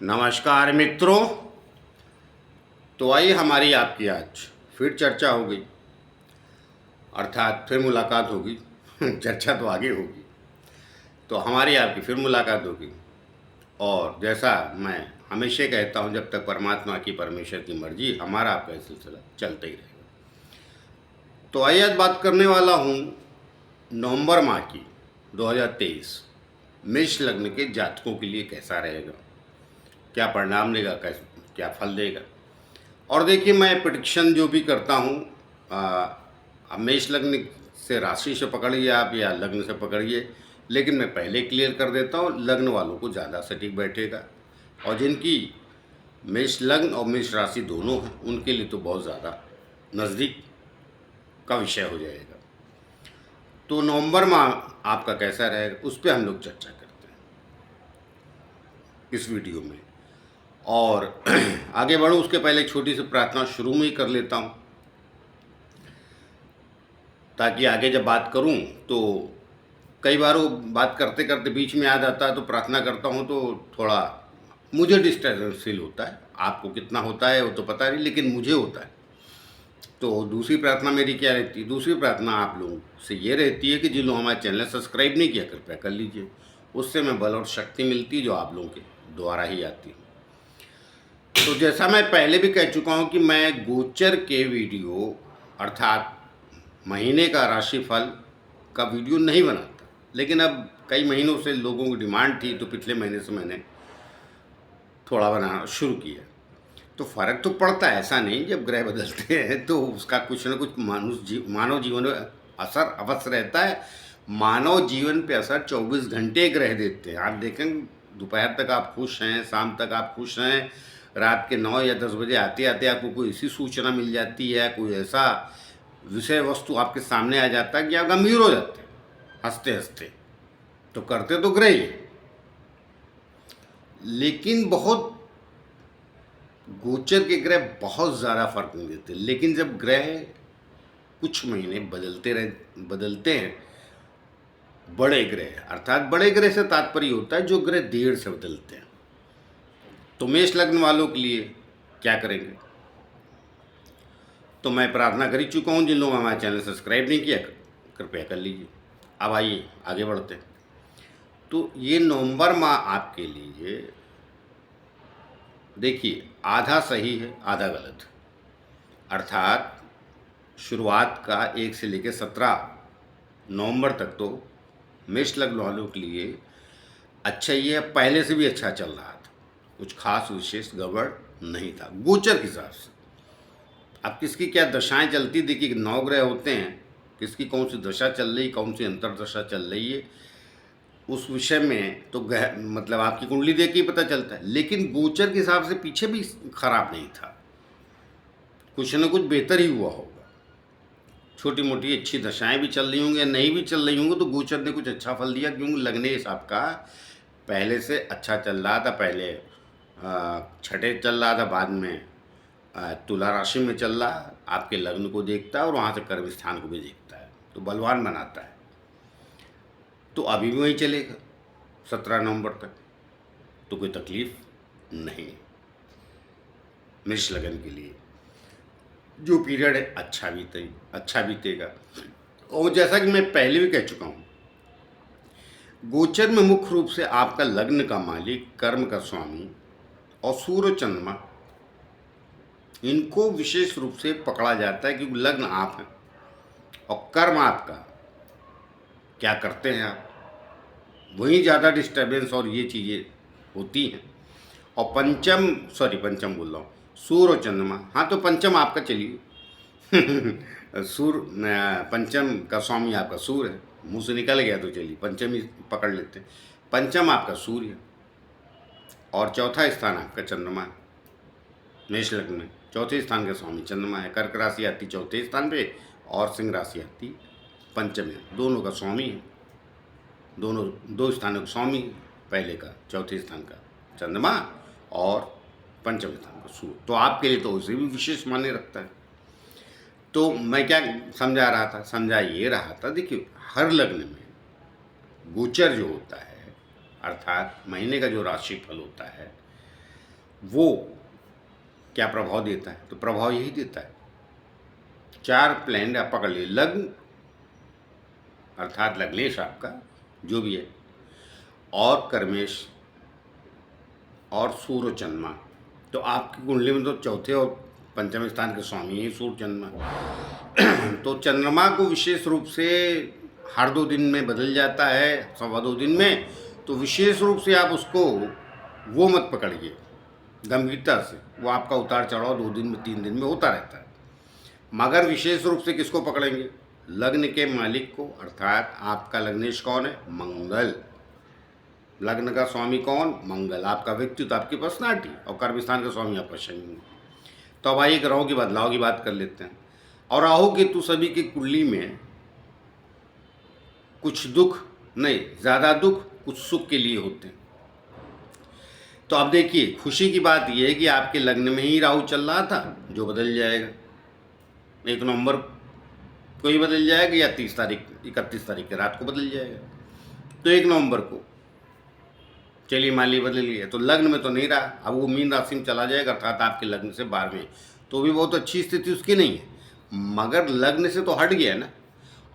नमस्कार मित्रों। तो आइए हमारी आपकी आज फिर चर्चा होगी, अर्थात फिर मुलाकात होगी। चर्चा तो आगे होगी, तो हमारी आपकी फिर मुलाकात होगी। और जैसा मैं हमेशा कहता हूँ, जब तक परमात्मा की परमेश्वर की मर्जी, हमारा आपका ये सिलसिला चलता ही रहेगा। तो आइए आज बात करने वाला हूँ नवंबर माह की 2023 मेष लग्न के जातकों के लिए कैसा रहेगा, क्या परिणाम देगा, क्या फल देगा। और देखिए, मैं प्रिडिक्शन जो भी करता हूँ, अब मेष लग्न से राशि से पकड़िए आप या लग्न से पकड़िए, लेकिन मैं पहले क्लियर कर देता हूँ, लग्न वालों को ज़्यादा सटीक बैठेगा। और जिनकी मेष लग्न और मेष राशि दोनों हैं, उनके लिए तो बहुत ज़्यादा नज़दीक का विषय हो जाएगा। तो नवंबर माह आपका कैसा रहेगा, उस पर हम लोग चर्चा करते हैं इस वीडियो में। और आगे बढ़ूँ उसके पहले एक छोटी सी प्रार्थना शुरू में ही कर लेता हूँ, ताकि आगे जब बात करूँ तो कई बार वो बात करते करते बीच में आ जाता है, तो प्रार्थना करता हूँ तो थोड़ा मुझे डिस्टर्बेंस फील होता है। आपको कितना होता है वो तो पता नहीं, लेकिन मुझे होता है। तो दूसरी प्रार्थना मेरी क्या रहती है? दूसरी प्रार्थना आप लोगों से ये रहती है कि जिन लोगों हमारे चैनल सब्सक्राइब नहीं किया, कृपया कर लीजिए। उससे मैं बल और शक्ति मिलती है, जो आप लोगों के द्वारा ही आती है। तो जैसा मैं पहले भी कह चुका हूँ कि मैं गोचर के वीडियो, अर्थात महीने का राशिफल का वीडियो नहीं बनाता, लेकिन अब कई महीनों से लोगों की डिमांड थी, तो पिछले महीने से मैंने थोड़ा बनाना शुरू किया। तो फ़र्क तो पड़ता है, ऐसा नहीं। जब ग्रह बदलते हैं तो उसका कुछ न कुछ मानव जीवन में असर अवश्य रहता है। मानव जीवन पे असर 24 घंटे ग्रह देते हैं। आप देखें, दोपहर तक आप खुश हैं, शाम तक आप खुश हैं, रात के 9 या 10 बजे आते आते आपको कोई ऐसी सूचना मिल जाती है, कोई ऐसा विषय वस्तु आपके सामने आ जाता है कि आप गंभीर हो जाते हैं हंसते हंसते। तो करते तो ग्रह ही, लेकिन बहुत गोचर के ग्रह बहुत ज़्यादा फर्क नहीं देते। लेकिन जब ग्रह कुछ महीने बदलते हैं, बड़े ग्रह, अर्थात बड़े ग्रह से तात्पर्य होता है जो ग्रह देर से बदलते हैं। तो मेष लग्न वालों के लिए क्या करेंगे, तो मैं प्रार्थना कर ही चुका हूँ। जिन लोगों ने हमारा चैनल सब्सक्राइब नहीं किया, कृपया कर लीजिए। अब आइए आगे बढ़ते हैं। तो ये नवंबर माह आपके लिए देखिए, आधा सही है आधा गलत। अर्थात शुरुआत का 1 से लेकर 17 नवंबर तक तो मेष लग्न वालों के लिए अच्छा ही है। पहले से भी अच्छा चल रहा था, कुछ खास विशेष गड़बड़ नहीं था गोचर के हिसाब से। अब किसकी क्या दशाएं चलती, देखिए 9 ग्रह होते हैं, किसकी कौन सी दशा चल रही, कौन सी अंतर्दशा चल रही है, उस विषय में तो मतलब आपकी कुंडली देख के ही पता चलता है। लेकिन गोचर के हिसाब से पीछे भी खराब नहीं था, कुछ न कुछ बेहतर ही हुआ होगा। छोटी मोटी अच्छी दशाएं भी चल रही होंगी या नहीं भी चल रही होंगी, तो गोचर ने कुछ अच्छा फल दिया, क्योंकि लगने हिसाब का पहले से अच्छा चल रहा था। पहले छठे चल रहा था, बाद में तुला राशि में चल रहा, आपके लग्न को देखता है और वहाँ से कर्म स्थान को भी देखता है, तो बलवान बनाता है। तो अभी भी वहीं चलेगा 17 नवंबर तक, तो कोई तकलीफ नहीं है मेष लगन के लिए। जो पीरियड है अच्छा बीतेगा। और जैसा कि मैं पहले भी कह चुका हूँ, गोचर में मुख्य रूप से आपका लग्न का मालिक, कर्म का स्वामी और सूर्य चंद्रमा, इनको विशेष रूप से पकड़ा जाता है, क्योंकि लग्न आप हैं और कर्म आपका क्या करते हैं आप, वहीं ज़्यादा डिस्टर्बेंस और ये चीज़ें होती हैं। और पंचम बोल रहा हूँ, सूर्य और चंद्रमा, हाँ तो पंचम आपका चलिए। सूर्य पंचम का स्वामी आपका सूर्य है, मुंह से निकल गया तो चलिए पंचम ही पकड़ लेते हैं। पंचम आपका सूर्य और चौथा स्थान आपका चंद्रमा है। मेष लग्न में चौथे स्थान का स्वामी चंद्रमा है। कर्क राशि आती चौथे स्थान पे और सिंह राशि आती पंचम है। दोनों का स्वामी है, दोनों 2 स्थानों का स्वामी, पहले का चौथे स्थान का चंद्रमा और पंचम स्थान का सूर्य। तो आपके लिए तो उसे भी विशेष मायने रखता है। तो मैं क्या समझा ये रहा था, देखिए हर लग्न में गोचर जो होता है, अर्थात महीने का जो राशिफल होता है, वो क्या प्रभाव देता है? तो प्रभाव यही देता है। 4 प्लैनेट आप पकड़ लिए, लग्न अर्थात लग्नेश आपका जो भी है, और कर्मेश और सूर्य चंद्रमा। तो आपकी कुंडली में तो चौथे और पंचम स्थान के स्वामी ही सूर्य चंद्रमा। तो चंद्रमा को विशेष रूप से हर 2 दिन में बदल जाता है, सवा 2 दिन में। तो विशेष रूप से आप उसको वो मत पकड़िए गंभीरता से, वो आपका उतार चढ़ाव 2 दिन में 3 दिन में होता रहता है। मगर विशेष रूप से किसको पकड़ेंगे? लग्न के मालिक को, अर्थात आपका लग्नेश कौन है? मंगल। लग्न का स्वामी कौन? मंगल। आपका व्यक्तित्व, आपकी पर्सनालिटी, और कर्म स्थान का स्वामी आपका शनि। तो अब आइए ग्रहों की बदलाव की बात कर लेते हैं। और राहु केतु सभी की कुंडली में कुछ दुख नहीं, ज़्यादा दुख कुछ सुख के लिए होते हैं। तो अब देखिए, खुशी की बात यह है कि आपके लग्न में ही राहु चल रहा था, जो बदल जाएगा 1 नवंबर को ही बदल जाएगा, या 30 तारीख 31 तारीख की रात को बदल जाएगा। तो 1 नवंबर को चलिए मान ली बदल गया, तो लग्न में तो नहीं रहा, अब वो मीन राशि में चला जाएगा, अर्थात आपके लग्न से 12वें। तो भी बहुत अच्छी स्थिति उसकी नहीं है, मगर लग्न से तो हट गया ना।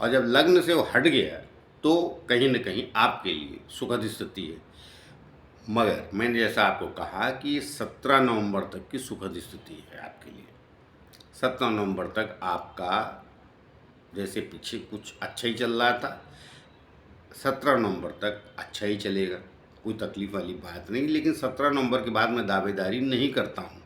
और जब लग्न से वो हट गया तो कहीं न कहीं आपके लिए सुखद स्थिति है। मगर मैंने जैसा आपको कहा कि 17 नवंबर तक की सुखद स्थिति है आपके लिए। 17 नवंबर तक आपका जैसे पीछे कुछ अच्छा ही चल रहा था, 17 नवंबर तक अच्छा ही चलेगा, कोई तकलीफ वाली बात नहीं। लेकिन 17 नवंबर के बाद मैं दावेदारी नहीं करता हूँ।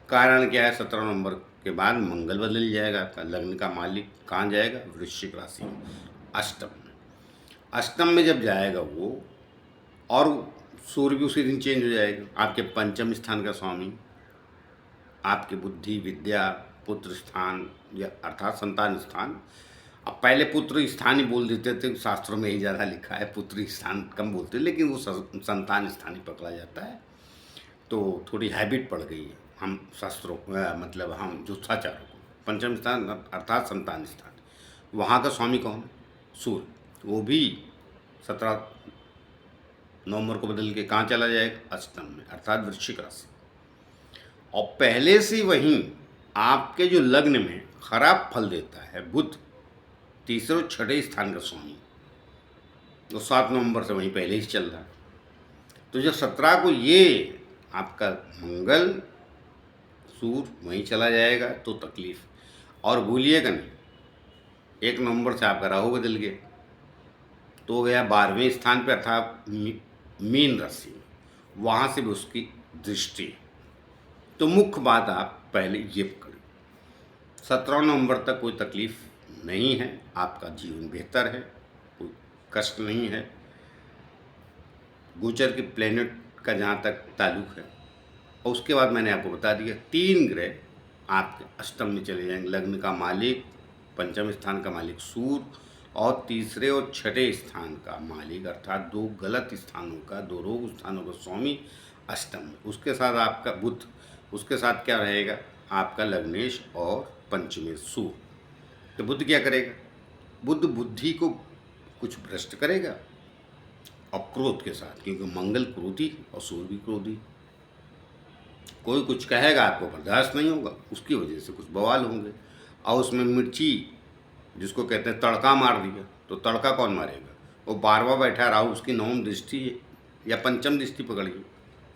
कारण क्या है? 17 नवंबर के बाद मंगल बदल जाएगा, आपका लग्न का मालिक कहाँ जाएगा? वृश्चिक राशि में, अष्टम में। अष्टम में जब जाएगा वो, और सूर्य भी उसी दिन चेंज हो जाएगा, आपके पंचम स्थान का स्वामी, आपके बुद्धि, विद्या, पुत्र स्थान, या अर्थात संतान स्थान। अब पहले पुत्र स्थान ही बोल देते थे, शास्त्रों में ही ज़्यादा लिखा है, पुत्र स्थान कम बोलते, लेकिन वो संतान स्थान ही पकड़ा जाता है। तो थोड़ी हैबिट पड़ गई है हम शास्त्रों मतलब हम ज्योतिषाचार्यों को। पंचम स्थान अर्थात संतान स्थान, वहाँ का स्वामी कौन? सूर्य। वो भी 17 नवंबर को बदल के कहाँ चला जाएगा? अष्टम में, अर्थात वृश्चिक राशि। और पहले से वहीं आपके जो लग्न में खराब फल देता है बुध, तीसरे और छठे स्थान का स्वामी, तो 7 नवंबर से वहीं पहले ही चल रहा है। तो जब 17 को ये आपका मंगल सूर्य वहीं चला जाएगा तो तकलीफ। और भूलिएगा नहीं, 1 नवंबर से आपका राहु बदल गया, तो गया 12वें स्थान पर, अर्थात मीन राशि में, वहाँ से भी उसकी दृष्टि है। तो मुख्य बात आप पहले ये पकड़ें, 17 नवंबर तक कोई तकलीफ नहीं है, आपका जीवन बेहतर है, कोई कष्ट नहीं है। गोचर के प्लेनेट का जहाँ तक ताल्लुक है, और उसके बाद मैंने आपको बता दिया 3 ग्रह आपके अष्टम में चले जाएंगे। लग्न का मालिक, पंचम स्थान का मालिक सूर्य, और तीसरे और छठे स्थान का मालिक, अर्थात 2 गलत स्थानों का, 2 रोग स्थानों का स्वामी अष्टम में। उसके साथ आपका बुध, उसके साथ क्या रहेगा? आपका लग्नेश और पंचमेश सूर्य। तो बुध क्या करेगा? बुध बुद्धि को कुछ भ्रष्ट करेगा, और क्रोध के साथ, क्योंकि मंगल क्रोधी और सूर्य भी क्रोधी। कोई कुछ कहेगा, आपको बर्दाश्त नहीं होगा, उसकी वजह से कुछ बवाल होंगे। और उसमें मिर्ची, जिसको कहते हैं तड़का मार दिया, तो तड़का कौन मारेगा? वो 12वां बैठा राहु, उसकी 9वीं दृष्टि या पंचम दृष्टि पकड़िए,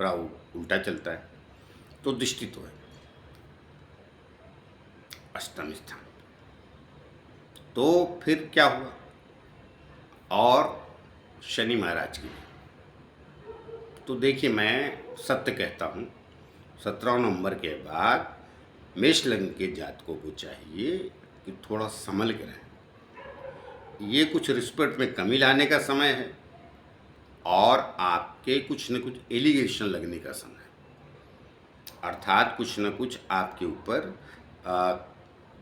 राहु उल्टा चलता है, तो दृष्टि तो है अष्टम स्थान। तो फिर क्या हुआ? और शनि महाराज की, तो देखिए मैं सत्य कहता हूँ, 17 नवंबर के बाद मेष लग्न के जातकों को चाहिए कि थोड़ा संभल के रहें। ये कुछ रिस्पेक्ट में कमी लाने का समय है, और आपके कुछ न कुछ एलिगेशन लगने का समय है, अर्थात कुछ न कुछ आपके ऊपर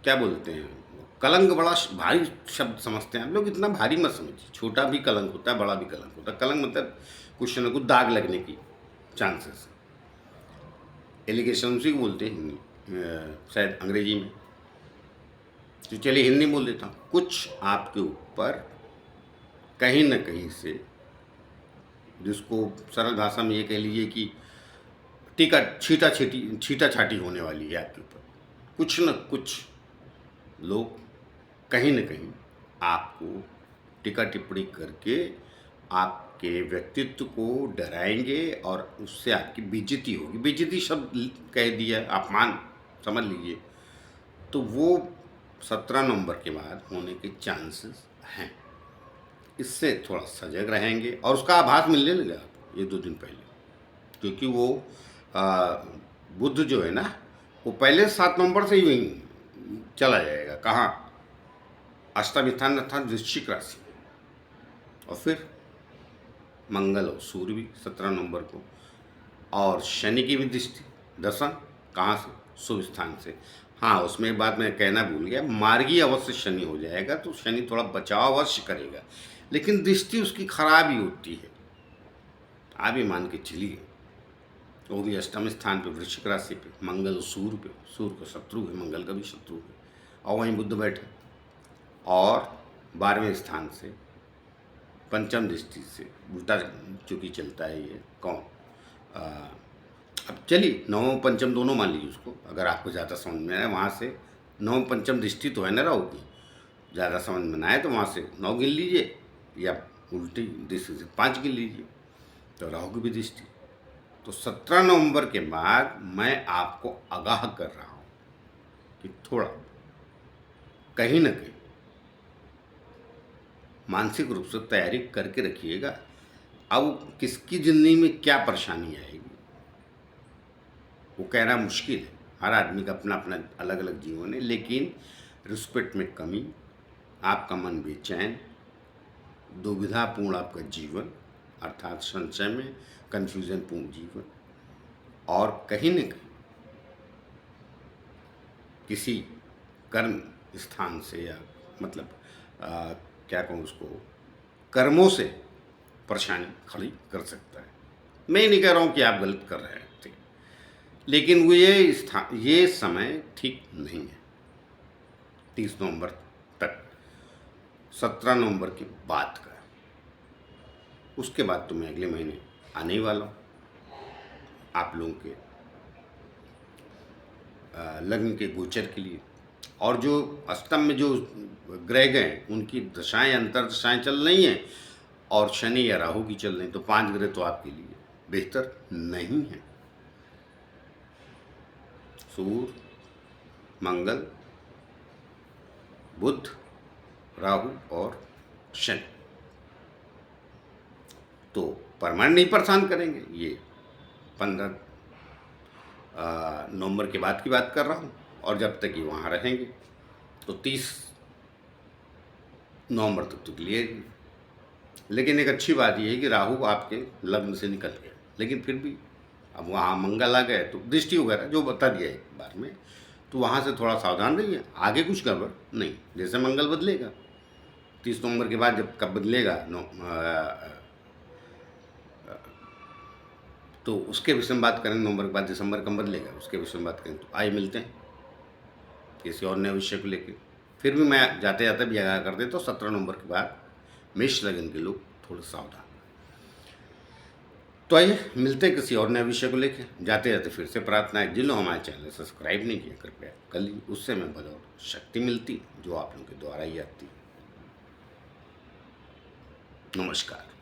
क्या बोलते हैं, कलंक, बड़ा भारी शब्द समझते हैं हम लोग, इतना भारी मत समझिए। छोटा भी कलंक होता है, बड़ा भी कलंक होता है। कलंक मतलब कुछ न कुछ दाग लगने की चांसेस। एलिगेशन उसी को बोलते हैं शायद अंग्रेजी में, तो चलिए हिंदी बोल देता हूँ। कुछ आपके ऊपर कहीं न कहीं से, जिसको सरल भाषा में ये कह लीजिए कि टिकट छीटा छाटी होने वाली है आपके ऊपर। कुछ न कुछ लोग कहीं न कहीं आपको टीका टिप्पणी करके आपके व्यक्तित्व को डराएंगे और उससे आपकी बेइज्जती होगी। बेइज्जती शब्द कह दिया, अपमान समझ लीजिए। तो वो 17 नवंबर के बाद होने के चांसेस हैं। इससे थोड़ा सजग रहेंगे और उसका आभास मिलने लगेगा आपको ये 2 दिन पहले, क्योंकि वो बुध जो है ना, वो पहले 7 नवंबर से ही चला जाएगा। कहाँ? अष्टम स्थान अर्थात वृश्चिक राशि में। और फिर मंगल और सूर्य भी 17 नवंबर को, और शनि की भी दृष्टि दशा कहाँ से? शुभ स्थान से। हाँ, उसमें एक बात मैं कहना भूल गया, मार्गी अवश्य शनि हो जाएगा, तो शनि थोड़ा बचाव अवश्य करेगा, लेकिन दृष्टि उसकी खराब ही होती है। आप ही मान के चलिए, वो भी अष्टम स्थान पे वृश्चिक राशि पे, मंगल और सूर्य पे। सूर्य का शत्रु है, मंगल का भी शत्रु है, और वहीं बुध बैठे, और 12वें स्थान से पंचम दृष्टि से उल्टा चूँकि चलता है ये कौन, अब चलिए नवम पंचम दोनों मान लीजिए उसको, अगर आपको ज़्यादा समझ में आए। वहाँ से नवम पंचम दृष्टि तो है ना राहु की, ज़्यादा समझ में ना आए तो वहाँ से 9 गिन लीजिए, या उल्टी दृष्टि से 5 गिन लीजिए, तो राहु की भी दृष्टि। तो 17 नवंबर के बाद मैं आपको आगाह कर रहा हूँ कि थोड़ा कहीं न कहीं मानसिक रूप से तैयारी करके रखिएगा। अब किसकी ज़िंदगी में क्या परेशानी आएगी वो कहना मुश्किल है। हर आदमी का अपना अपना अलग अलग जीवन है, लेकिन रिस्पेक्ट में कमी, आपका मन बेचैन, दुविधापूर्ण आपका जीवन, अर्थात संशय में कन्फ्यूजन पूर्ण जीवन, और कहीं न कहीं किसी कर्म स्थान से, या मतलब क्या कहूँ उसको, कर्मों से परेशानी खड़ी कर सकता है। मैं नहीं कह रहा हूँ कि आप गलत कर रहे थे, लेकिन वो ये समय ठीक नहीं है 30 नवंबर तक, 17 नवंबर के बाद का। उसके बाद तो मैं अगले महीने आने ही वाला हूँ आप लोगों के लग्न के गोचर के लिए। और जो अष्टम में जो ग्रह गए उनकी दशाएं, अंतर दशाएं चल रही हैं, और शनि या राहु की चल रही, तो 5 ग्रह तो आपके लिए बेहतर नहीं है। सूर्य, मंगल, बुध, राहु और शनि तो परमानेंट नहीं परेशान करेंगे। ये 15 नवंबर के बाद की बात कर रहा हूँ, और जब तक ये वहाँ रहेंगे तो 30 नवंबर तक तो क्लियर। लेकिन एक अच्छी बात यह है कि राहु आपके लग्न से निकल गया, लेकिन फिर भी अब वहाँ मंगल आ गए तो दृष्टि वगैरह जो बता दिया एक बार में, तो वहाँ से थोड़ा सावधान रहिए। आगे कुछ गड़बड़ नहीं, जैसे मंगल बदलेगा 30 नवंबर के बाद, जब कब बदलेगा तो उसके विषय में बात करें। नवंबर के बाद दिसंबर कब बदलेगा उसके विषय में बात करें। तो आइए मिलते हैं किसी और नए विषय को लेकर। फिर भी मैं जाते जाते भी आगाह कर देता हूँ, 17 नवंबर के बाद मेष लगन के लोग थोड़ा सावधान। तो आइए मिलते हैं किसी और नए विषय को लेकर। जाते जाते फिर से प्रार्थना है, जिन लोग हमारे चैनल सब्सक्राइब नहीं किया कृपया कर लीजिए, उससे हमें बल और शक्ति मिलती जो आप लोगों के द्वारा ही आती है। नमस्कार।